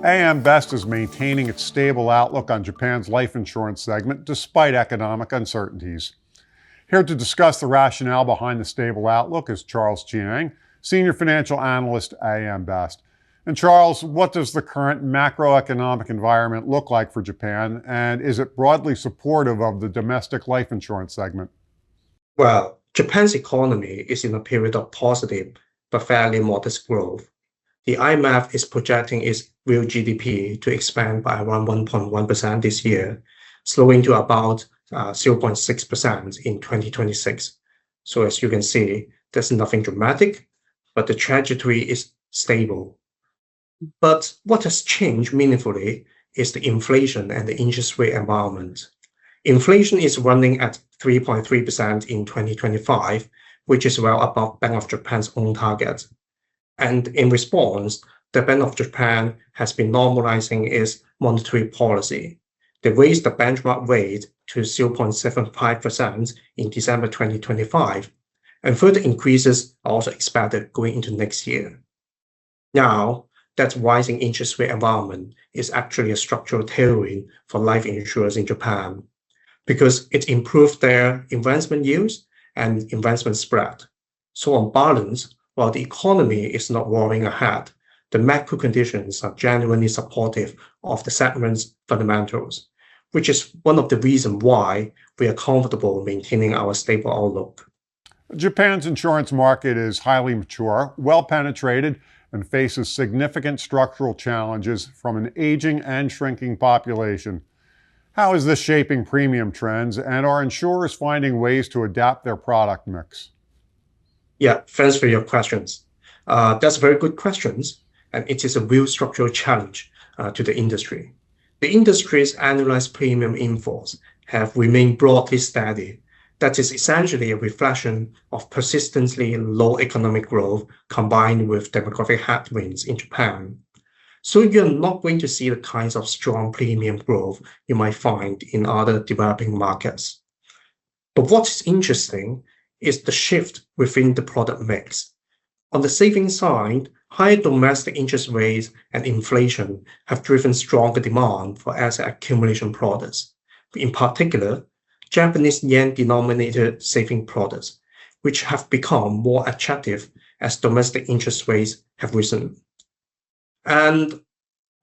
AM Best is maintaining its stable outlook on Japan's life insurance segment despite economic uncertainties. Here to discuss the rationale behind the stable outlook is Charles Chiang, Senior Financial Analyst at AM Best. And Charles, what does the current macroeconomic environment look like for Japan, and is it broadly supportive of the domestic life insurance segment? Well, Japan's economy is in a period of positive but fairly modest growth. The IMF is projecting its real GDP to expand by around 1.1% this year, slowing to about 0.6% in 2026. So as you can see, there's nothing dramatic, but the trajectory is stable. But what has changed meaningfully is the inflation and the interest rate environment. Inflation is running at 3.3% in 2025, which is well above Bank of Japan's own target. And in response, the Bank of Japan has been normalizing its monetary policy. They raised the benchmark rate to 0.75% in December 2025, and further increases are also expected going into next year. Now, that rising interest rate environment is actually a structural tailwind for life insurers in Japan, because it improved their investment yields and investment spread. So on balance, while the economy is not roaring ahead, the macro conditions are genuinely supportive of the segment's fundamentals, which is one of the reasons why we are comfortable maintaining our stable outlook. Japan's insurance market is highly mature, well penetrated, and faces significant structural challenges from an aging and shrinking population. How is this shaping premium trends, and are insurers finding ways to adapt their product mix? Yeah, thanks for your questions. That's very good questions, and it is a real structural challenge to the industry. The industry's annualized premium in force have remained broadly steady. That is essentially a reflection of persistently low economic growth combined with demographic headwinds in Japan. So you're not going to see the kinds of strong premium growth you might find in other developing markets. But what's interesting is the shift within the product mix. On the savings side, higher domestic interest rates and inflation have driven stronger demand for asset accumulation products. In particular, Japanese yen-denominated saving products, which have become more attractive as domestic interest rates have risen. And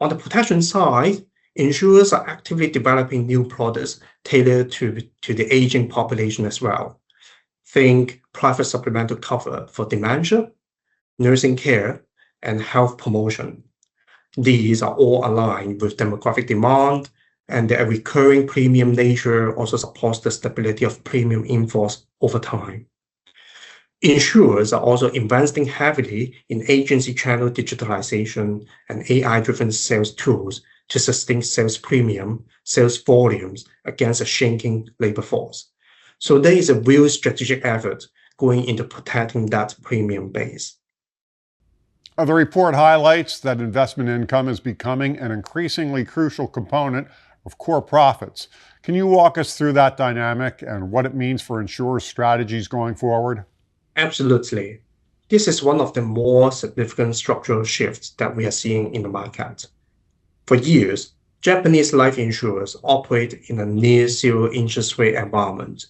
on the protection side, insurers are actively developing new products tailored to the aging population as well. Think private supplemental cover for dementia, nursing care, and health promotion. These are all aligned with demographic demand, and their recurring premium nature also supports the stability of premium in force over time. Insurers are also investing heavily in agency channel digitalization and AI-driven sales tools to sustain sales premium, sales volumes against a shrinking labor force. So there is a real strategic effort going into protecting that premium base. The report highlights that investment income is becoming an increasingly crucial component of core profits. Can you walk us through that dynamic and what it means for insurers' strategies going forward? Absolutely. This is one of the more significant structural shifts that we are seeing in the market. For years, Japanese life insurers operate in a near zero interest rate environment,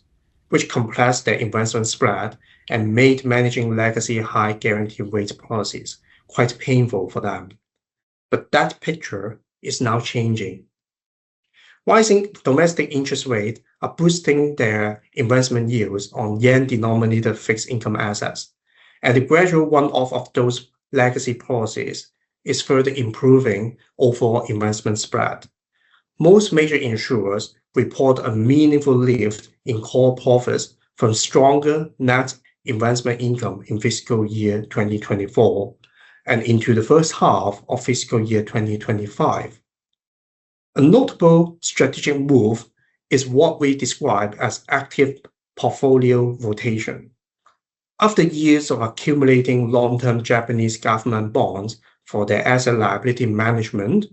which compressed their investment spread and made managing legacy high guarantee rate policies quite painful for them. But that picture is now changing. Rising domestic interest rates are boosting their investment yields on yen-denominated fixed income assets, and the gradual run-off of those legacy policies is further improving overall investment spread. Most major insurers report a meaningful lift in core profits from stronger net investment income in fiscal year 2024 and into the first half of fiscal year 2025. A notable strategic move is what we describe as active portfolio rotation. After years of accumulating long-term Japanese government bonds for their asset liability management,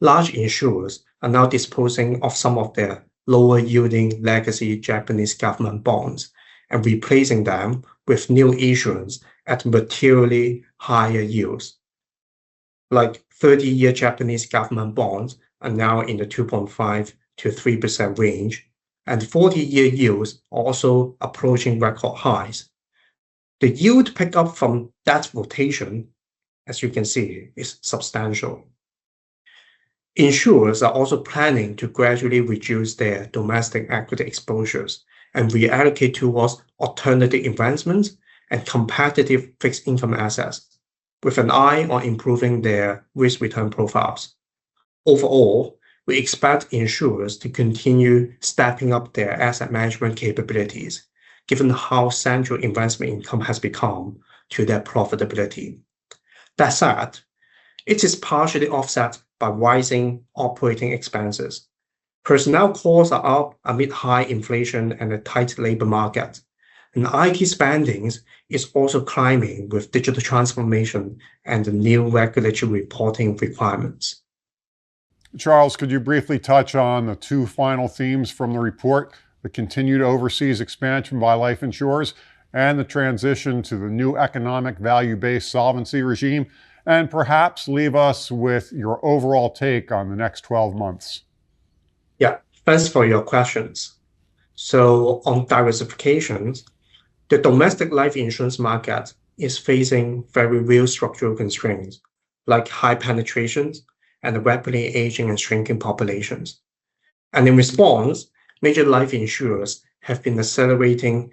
large insurers are now disposing of some of their lower-yielding legacy Japanese government bonds and replacing them with new issuance at materially higher yields. like 30-year Japanese government bonds are now in the 2.5 to 3% range, and 40-year yields are also approaching record highs. The yield pickup from that rotation, as you can see, is substantial. Insurers are also planning to gradually reduce their domestic equity exposures and reallocate towards alternative investments and competitive fixed income assets, with an eye on improving their risk-return profiles. Overall, we expect insurers to continue stepping up their asset management capabilities, given how central investment income has become to their profitability. That said, it is partially offset by rising operating expenses. Personnel costs are up amid high inflation and a tight labor market, and IT spending is also climbing with digital transformation and the new regulatory reporting requirements. Charles, could you briefly touch on the two final themes from the report, the continued overseas expansion by life insurers and the transition to the new economic value-based solvency regime, and perhaps leave us with your overall take on the next 12 months? Yeah, thanks for your questions. So on diversifications, the domestic life insurance market is facing very real structural constraints, like high penetrations and rapidly aging and shrinking populations. And in response, major life insurers have been accelerating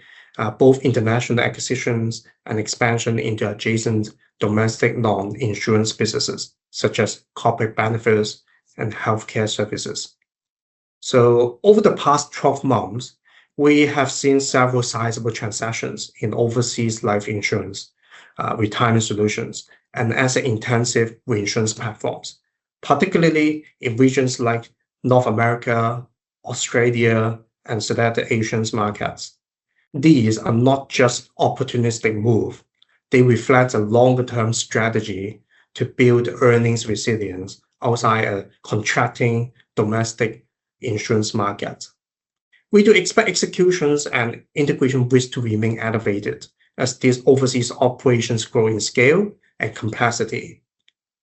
both international acquisitions and expansion into adjacent domestic non-insurance businesses, such as corporate benefits and healthcare services. So over the past 12 months, we have seen several sizable transactions in overseas life insurance, retirement solutions, and asset-intensive reinsurance platforms, particularly in regions like North America, Australia, and selected Asian markets. These are not just opportunistic moves. They reflect a longer-term strategy to build earnings resilience outside a contracting domestic insurance market. We do expect executions and integration risk to remain elevated as these overseas operations grow in scale and complexity.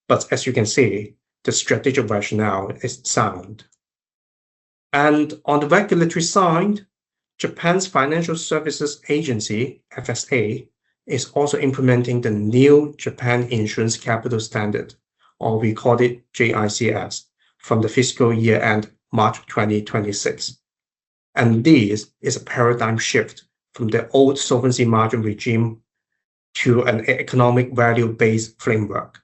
But as you can see, the strategic rationale is sound. And on the regulatory side, Japan's Financial Services Agency, FSA, is also implementing the new Japan Insurance Capital Standard, or we call it JICS, from the fiscal year end March 2026. And this is a paradigm shift from the old solvency margin regime to an economic value-based framework.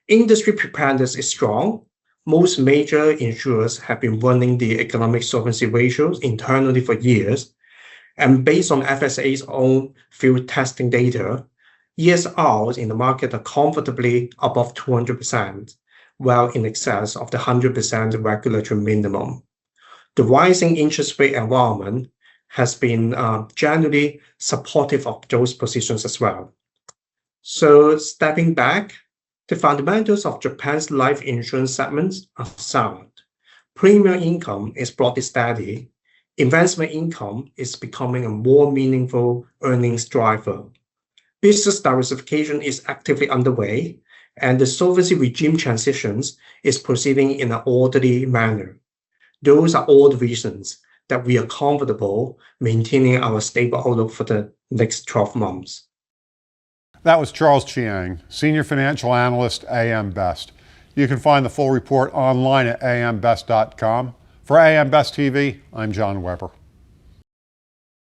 Industry preparedness is strong. Most major insurers have been running the economic solvency ratios internally for years. And based on FSA's own field testing data, ESRs in the market are comfortably above 200%, well in excess of the 100% regulatory minimum. The rising interest rate environment has been generally supportive of those positions as well. So stepping back, the fundamentals of Japan's life insurance segments are sound. Premium income is broadly steady. Investment income is becoming a more meaningful earnings driver. Business diversification is actively underway, and the solvency regime transitions is proceeding in an orderly manner. Those are all the reasons that we are comfortable maintaining our stable outlook for the next 12 months. That was Charles Chiang, Senior Financial Analyst, AM Best. You can find the full report online at ambest.com. For AM Best TV, I'm John Weber.